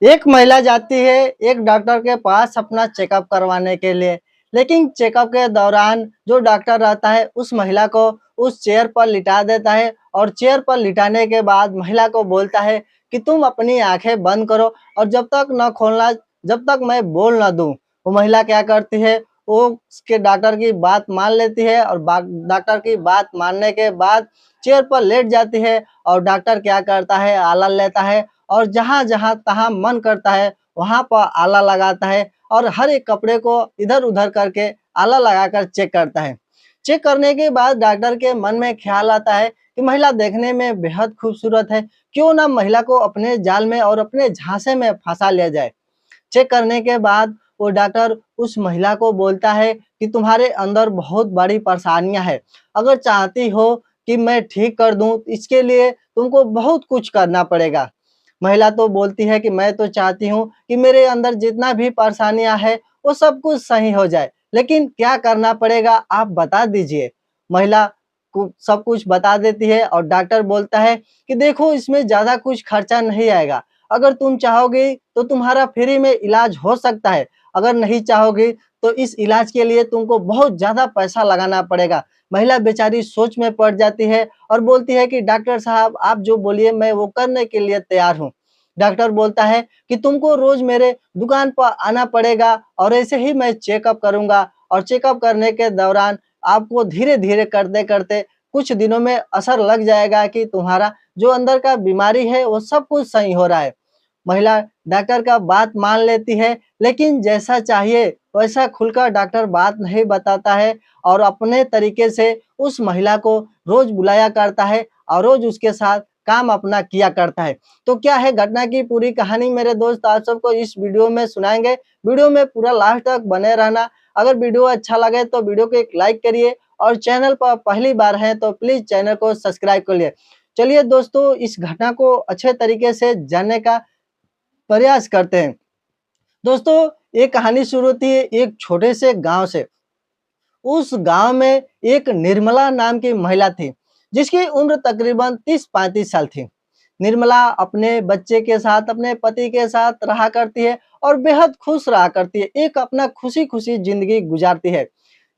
एक महिला जाती है एक डॉक्टर के पास अपना चेकअप करवाने के लिए, लेकिन चेकअप के दौरान जो डॉक्टर रहता है उस महिला को उस चेयर पर लिटा देता है और चेयर पर लिटाने के बाद महिला को बोलता है कि तुम अपनी आंखें बंद करो और जब तक न खोलना, जब तक मैं बोल ना दूं। वो महिला क्या करती है, वो उसके डॉक्टर की बात मान लेती है और डॉक्टर की बात मानने के बाद चेयर पर लेट जाती है और डॉक्टर क्या करता है, आला लेता है और जहाँ-जहाँ तहाँ मन करता है वहाँ पर आला लगाता है और हर एक कपड़े को इधर-उधर करके आला लगाकर चेक करता है। चेक करने के बाद डॉक्टर के मन में ख़्याल आता है कि महिला देखने में बेहद खूबसूरत है, क्यों ना महिला को अपने जाल में और अपने झांसे में फँसा लिया जाए। चेक करने के बाद वो डॉक्टर उस महिला को बोलता है कि तुम्हारे अंदर बहुत बड़ी परेशानियाँ हैं। अगर चाहती हो कि मैं ठीक कर दूँ, इसके लिए तुमको बहुत कुछ करना पड़ेगा। महिला तो बोलती है कि मैं तो चाहती हूँ कि मेरे अंदर जितना भी परेशानियाँ हैं, वो सब कुछ सही हो जाए, लेकिन क्या करना पड़ेगा आप बता दीजिए। महिला को सब कुछ बता देती है और डॉक्टर बोलता है कि देखो इसमें ज़्यादा कुछ खर्चा नहीं आएगा। अगर तुम चाहोगी तो तुम्हारा फ्री में इलाज हो सकता है, अगर नहीं चाहोगी तो इस इलाज के लिए तुमको बहुत ज़्यादा पैसा लगाना पड़ेगा। महिला बेचारी सोच में पड़ जाती है और बोलती है कि डॉक्टर साहब आप जो बोलिए मैं वो करने के लिए तैयार हूँ। डॉक्टर बोलता है कि तुमको रोज़ मेरे दुकान पर आना पड़ेगा और ऐसे ही मैं चेकअप करूँगा और चेकअप करने के दौरान आपको धीरे-धीरे करते-करते कुछ दिनों में असर लग जाएगा कि तुम्हारा जो अंदर का बीमारी है वो सब कुछ सही हो रहा है। महिला डॉक्टर का बात मान लेती है, लेकिन जैसा चाहिए वैसा खुलकर डॉक्टर बात नहीं बताता है और अपने तरीके से उस महिला को रोज़ बुलाया करता है और रोज़ उसके साथ काम अपना किया करता है। तो क्या है घटना की पूरी कहानी मेरे दोस्त आप सबको इस वीडियो में सुनाएँगे। वीडियो में पूरा लास्ट तक बने रहना। अगर वीडियो अच्छा लगे तो वीडियो को एक लाइक करिए और चैनल पर पहली बार हैं तो प्लीज़ चैनल को सब्सक्राइब कर लिए। चलिए दोस्तों इस घटना को अच्छे तरीके से जानने का प्रयास करते हैं। दोस्तों ये कहानी शुरू होती है एक छोटे से गाँव से। उस गाँव में एक निर्मला नाम की महिला थी, जिसकी उम्र तकरीबन 30-35 साल थी। निर्मला अपने बच्चे के साथ, अपने पति के साथ रहा करती है और बेहद खुश रहा करती है। एक अपना खुशी-खुशी ज़िंदगी गुज़ारती है।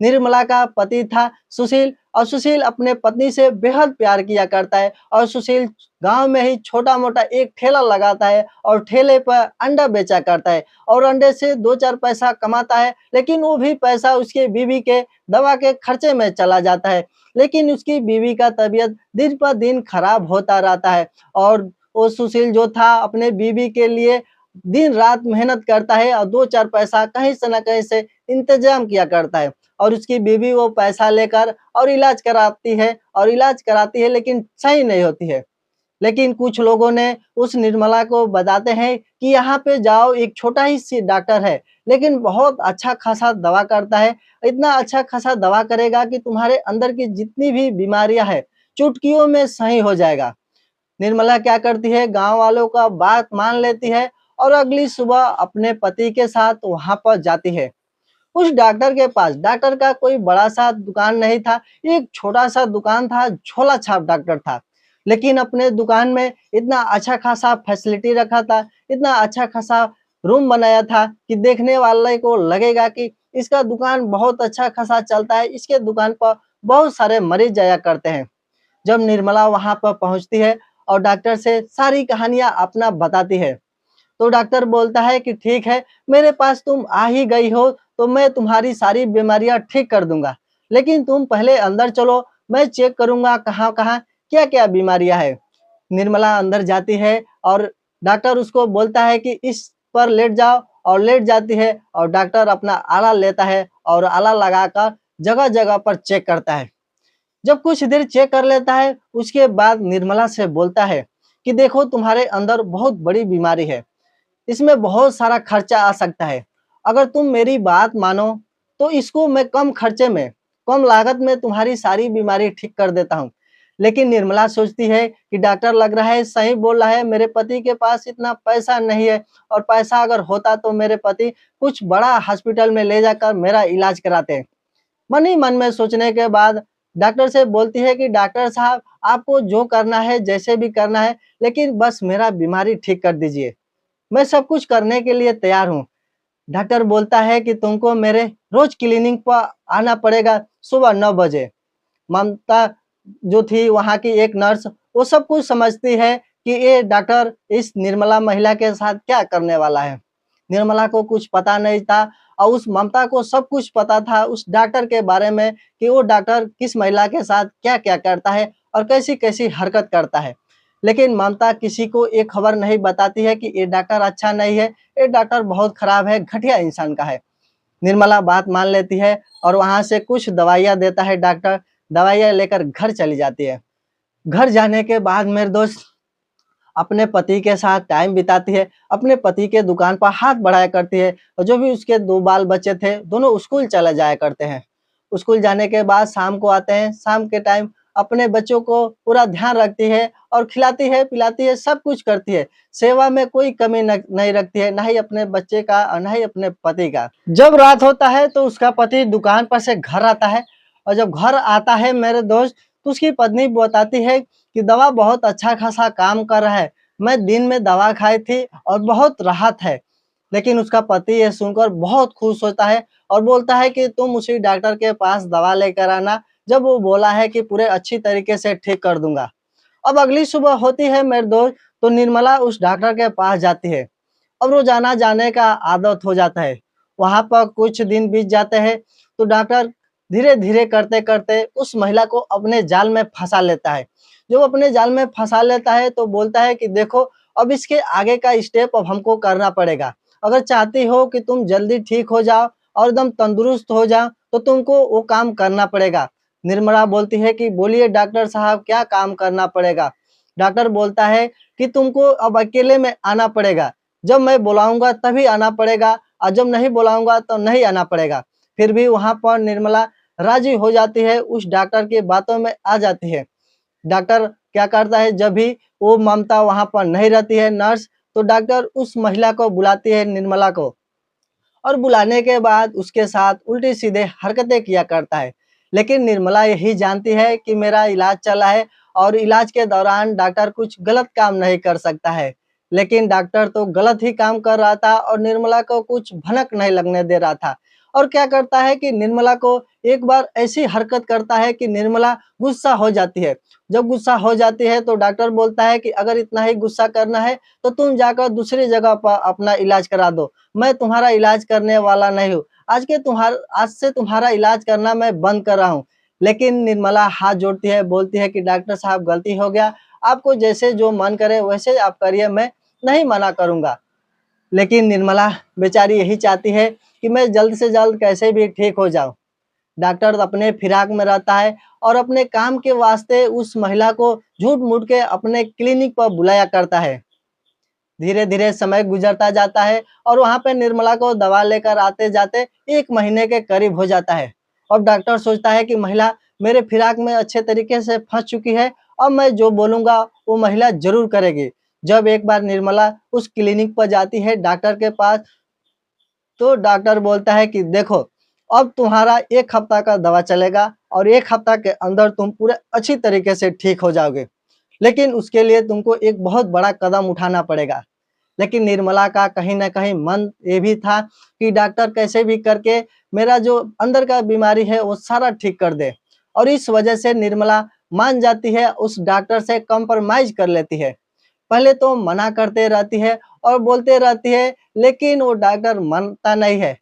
निर्मला का पति था सुशील और सुशील अपने पत्नी से बेहद प्यार किया करता है और सुशील गाँव में ही छोटा-मोटा एक ठेला लगाता है और ठेले पर अंडा बेचा करता है और अंडे से 2-4 पैसा कमाता है, लेकिन वो भी पैसा उसके बीवी के दवा के खर्चे में चला जाता है। लेकिन उसकी बीवी का तबीयत दिन पर दिन खराब होता रहता है और वो सुशील जो था अपने बीवी के लिए दिन-रात मेहनत करता है और 2-4 पैसा कहीं से न कहीं से इंतज़ाम किया करता है और उसकी बीवी वो पैसा लेकर और इलाज कराती है और इलाज कराती है लेकिन सही नहीं होती है। लेकिन कुछ लोगों ने उस निर्मला को बताते हैं कि यहाँ पे जाओ एक छोटा ही सी डॉक्टर है, लेकिन बहुत अच्छा खासा दवा करता है। इतना अच्छा खासा दवा करेगा कि तुम्हारे अंदर की जितनी भी बीमारियाँ हैं, चुटकियों में सही हो जाएगा। निर्मला क्या करती है गाँव वालों का बात मान लेती है और अगली सुबह अपने पति के साथ वहाँ पर जाती है। उस डॉक्टर के पास डॉक्टर का कोई बड़ा-सा दुकान नहीं था, एक छोटा-सा दुकान था, झोला छाप डॉक्टर था। लेकिन अपने दुकान में इतना अच्छा खासा फैसिलिटी रखा था, इतना अच्छा खासा रूम बनाया था कि देखने वाले को लगेगा कि इसका दुकान बहुत अच्छा खासा चलता है, इसके दुकान पर बहुत सारे मरीज़ जाया करते हैं। जब निर्मला वहाँ पर पहुँचती है और डॉक्टर से सारी कहानियाँ अपना बताती है, तो डॉक्टर बोलता है कि ठीक है, मेरे पास तुम आ ही गई हो, तो मैं तुम्हारी सारी बीमारियाँ ठीक कर दूँगा। लेकिन तुम पहले अंदर चलो, मैं चेक करूँगा कहाँ-कहाँ, क्या-क्या बीमारियाँ हैं। निर्मला अंदर जाती है और डॉक्टर उसको बोलता है कि इस पर लेट जाओ और लेट जाती है और डॉक्टर अपना आला लेता है और आला लगाकर जगह-जगह पर चेक करता है। जब कुछ देर चेक कर लेता है, उसके बाद निर्मला से बोलता है कि देखो तुम्हारे अंदर बहुत बड़ी बीमारी है। इसमें बहुत सारा खर्चा आ सकता है। अगर तुम मेरी बात मानो, तो इसको मैं कम खर्चे में, कम लागत में तुम्हारी सारी बीमारी ठीक कर देता हूँ। लेकिन निर्मला सोचती है कि डॉक्टर लग रहा है सही बोल रहा है, मेरे पति के पास इतना पैसा नहीं है और पैसा अगर होता तो मेरे पति कुछ बड़ा हॉस्पिटल में ले जाकर मेरा इलाज कराते। मन ही मन में सोचने के बाद डॉक्टर से बोलती है कि डॉक्टर साहब आपको जो करना है, जैसे भी करना है, लेकिन बस मेरा बीमारी ठीक कर दीजिए। मैं सब कुछ करने के लिए तैयार हूँ। डॉक्टर बोलता है कि तुमको मेरे रोज क्लिनिक पर आना पड़ेगा सुबह 9 बजे। ममता जो थी वहाँ की एक नर्स, वो सब कुछ समझती है कि ये डॉक्टर इस निर्मला महिला के साथ क्या करने वाला है। निर्मला को कुछ पता नहीं था और उस ममता को सब कुछ पता था उस डॉक्टर के बारे में कि वो डॉक्टर किस महिला के साथ क्या-क्या करता है और कैसी-कैसी हरकत करता है। लेकिन ममता किसी को ये खबर नहीं बताती है कि ये डॉक्टर अच्छा नहीं है, ये डॉक्टर बहुत खराब है, घटिया इंसान का है। निर्मला बात मान लेती है और वहाँ से कुछ दवाइयाँ देता है डॉक्टर, दवाइयाँ लेकर घर चली जाती है। घर जाने के बाद मेरे दोस्त अपने पति के साथ टाइम बिताती है, अपने पति के दुकान पर हाथ बढ़ाया करती है और जो भी उसके 2 बाल बच्चे थे, दोनों स्कूल चले जाया करते हैं। स्कूल जाने के बाद शाम को आते हैं, शाम के टाइम अपने बच्चों को पूरा ध्यान रखती है और खिलाती है, पिलाती है, सब कुछ करती है। सेवा में कोई कमी नहीं रखती है, ना ही अपने बच्चे का और ना ही अपने पति का। जब रात होता है तो उसका पति दुकान पर से घर आता है और जब घर आता है मेरे दोस्त, तो उसकी पत्नी बताती है कि दवा बहुत अच्छा खासा काम कर रहा है। मैं दिन में दवा खाई थी और बहुत राहत है। लेकिन उसका पति ये सुनकर बहुत खुश होता है और बोलता है कि तुम उसी डॉक्टर के पास दवा लेकर आना, जब वो बोला है कि पूरे अच्छी तरीके से ठीक कर दूँगा। अब अगली सुबह होती है मेरे दोस्त, तो निर्मला उस डॉक्टर के पास जाती है। अब रोज़ाना जाने का आदत हो जाता है। वहाँ पर कुछ दिन बीत जाते हैं, तो डॉक्टर धीरे-धीरे करते-करते उस महिला को अपने जाल में फँसा लेता है। जब अपने जाल में फँसा लेता है तो बोलता है कि देखो अब इसके आगे का स्टेप अब हमको करना पड़ेगा। अगर चाहती हो कि तुम जल्दी ठीक हो जाओ और एकदम तंदुरुस्त हो जाओ, तो तुमको वो काम करना पड़ेगा। निर्मला बोलती है कि बोलिए डॉक्टर साहब क्या काम करना पड़ेगा? डॉक्टर बोलता है कि तुमको अब अकेले में आना पड़ेगा। जब मैं बुलाऊँगा तभी आना पड़ेगा और जब नहीं बुलाऊँगा तो नहीं आना पड़ेगा। फिर भी वहाँ पर निर्मला राज़ी हो जाती है, उस डॉक्टर की बातों में आ जाती है। डॉक्टर क्या करता है जब भी वो ममता वहाँ पर नहीं रहती है नर्स, तो डॉक्टर उस महिला को बुलाती है निर्मला को और बुलाने के बाद उसके साथ उल्टी-सीधे हरकतें किया करता है। लेकिन निर्मला यही जानती है कि मेरा इलाज चला है और इलाज के दौरान डॉक्टर कुछ गलत काम नहीं कर सकता है। लेकिन डॉक्टर तो गलत ही काम कर रहा था और निर्मला को कुछ भनक नहीं लगने दे रहा था। और क्या करता है कि निर्मला को एक बार ऐसी हरकत करता है कि निर्मला गुस्सा हो जाती है। जब गुस्सा हो जाती है तो डॉक्टर बोलता है कि अगर इतना ही गुस्सा करना है तो तुम जाकर दूसरी जगह पर अपना इलाज करा दो। मैं तुम्हारा इलाज करने वाला नहीं हूँ। आज से तुम्हारा इलाज करना मैं बंद कर रहा हूँ। लेकिन निर्मला हाथ जोड़ती है, बोलती है कि डॉक्टर साहब गलती हो गया। आपको जैसे जो मन करे वैसे आप करिए, मैं नहीं मना करूँगा। लेकिन निर्मला बेचारी यही चाहती है कि मैं जल्द से जल्द कैसे भी ठीक हो जाऊँ। डॉक्टर अपने फिराक में रहता है और अपने काम के वास्ते उस महिला को झूठ-मूठ के अपने क्लिनिक पर बुलाया करता है। धीरे-धीरे समय गुजरता जाता है और वहाँ पे निर्मला को दवा लेकर आते-जाते 1 महीने के करीब हो जाता है। अब डॉक्टर सोचता है कि महिला मेरे फिराक में अच्छे तरीके से फँस चुकी है, अब मैं जो बोलूँगा वो महिला ज़रूर करेगी। जब एक बार निर्मला उस क्लिनिक पर जाती है डॉक्टर के पास, तो डॉक्टर बोलता है कि देखो, अब तुम्हारा 1 हफ्ता का दवा चलेगा और 1 हफ्ता के अंदर तुम पूरे अच्छी तरीके से ठीक हो जाओगे। लेकिन उसके लिए तुमको एक बहुत बड़ा कदम उठाना पड़ेगा। लेकिन निर्मला का कहीं न कहीं मन ये भी था कि डॉक्टर कैसे भी करके मेरा जो अंदर का बीमारी है वो सारा ठीक कर दे। और इस वजह से निर्मला मान जाती है, उस डॉक्टर से कॉम्प्रोमाइज़ कर लेती है। पहले तो मना करते रहती है और बोलते रहती है, लेकिन वो डॉक्टर मानता नहीं है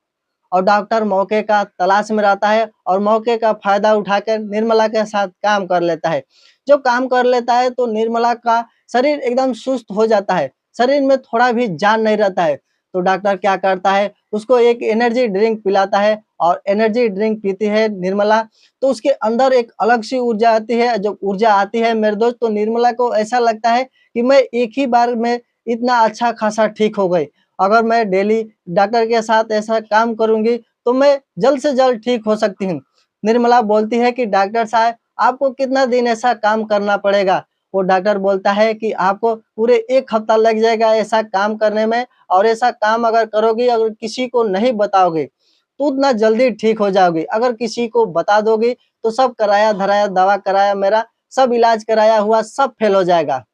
और डॉक्टर मौके का तलाश में रहता है और मौके का फ़ायदा उठाकर निर्मला के साथ काम कर लेता है। जब काम कर लेता है तो निर्मला का शरीर एकदम सुस्त हो जाता है, शरीर में थोड़ा भी जान नहीं रहता है। तो डॉक्टर क्या करता है, उसको एक एनर्जी ड्रिंक पिलाता है और एनर्जी ड्रिंक पीती है निर्मला, तो उसके अंदर एक अलग सी ऊर्जा आती है। जब ऊर्जा आती है मेरे दोस्त, तो निर्मला को ऐसा लगता है कि मैं एक ही बार में इतना अच्छा खासा ठीक हो गई। अगर मैं डेली डॉक्टर के साथ ऐसा काम करूँगी, तो मैं जल्द से जल्द ठीक हो सकती हूँ। निर्मला बोलती है कि डॉक्टर साहब आपको कितना दिन ऐसा काम करना पड़ेगा? वो डॉक्टर बोलता है कि आपको पूरे 1 हफ्ता लग जाएगा ऐसा काम करने में और ऐसा काम अगर करोगी, अगर किसी को नहीं बताओगे, तो उतना जल्दी ठीक हो जाओगी। अगर किसी को बता दोगी, तो सब कराया-धराया दवा कराया मेरा, सब इलाज कराया हुआ सब फ़ेल हो जाएगा।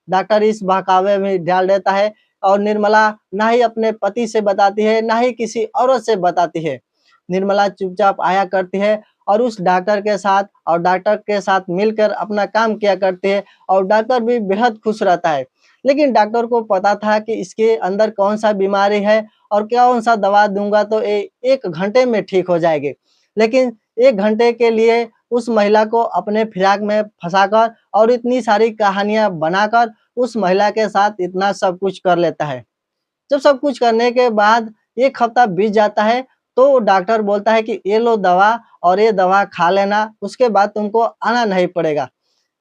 डॉक्टर इस बहकावे में डाल देता है, और निर्मला ना ही अपने पति से बताती है, ना ही किसी औरत से बताती है। निर्मला चुपचाप आया करती है और उस डॉक्टर के साथ मिलकर अपना काम किया करती है और डॉक्टर भी बेहद खुश रहता है। लेकिन डॉक्टर को पता था कि इसके अंदर कौन-सा बीमारी है और कौन-सा दवा दूँगा तो 1 घंटे में ठीक हो जाएगी। लेकिन 1 घंटे के लिए उस महिला को अपने फिराक में फँसाकर और इतनी सारी कहानियाँ बनाकर उस महिला के साथ इतना सब कुछ कर लेता है। जब सब कुछ करने के बाद 1 हफ्ता बीत जाता है, तो डॉक्टर बोलता है कि ये लो दवा और ये दवा खा लेना, उसके बाद तुमको आना नहीं पड़ेगा।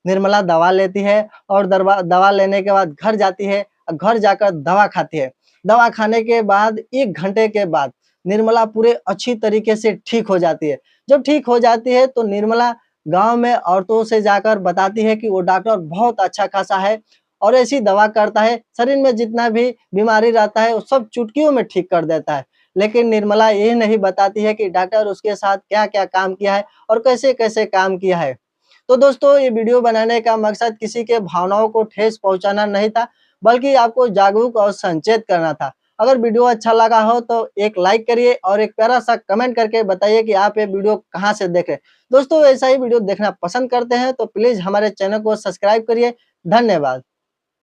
निर्मला दवा लेती है और दवा लेने के बाद घर जाती है और घर जाकर दवा खाती है। दवा खाने के बाद 1 घंटे के बाद निर्मला पूरे अच्छी तरीके से ठीक हो जाती है। जब ठीक हो जाती है तो निर्मला गाँव में औरतों से जाकर बताती है कि वो डॉक्टर बहुत अच्छा खासा है और ऐसी दवा करता है, शरीर में जितना भी बीमारी रहता है वो सब चुटकियों में ठीक कर देता है। लेकिन निर्मला ये नहीं बताती है कि डॉक्टर उसके साथ क्या-क्या काम किया है और कैसे-कैसे काम किया है। तो दोस्तों ये वीडियो बनाने का मकसद किसी के भावनाओं को ठेस पहुँचाना नहीं था, बल्कि आपको जागरूक और संचेत करना था। अगर वीडियो अच्छा लगा हो तो एक लाइक करिए और एक प्यारा-सा कमेंट करके बताइए कि आप ये वीडियो कहाँ से देख रहे हैं। दोस्तों ऐसा ही वीडियो देखना पसंद करते हैं तो प्लीज़ हमारे चैनल को सब्सक्राइब करिए। धन्यवाद।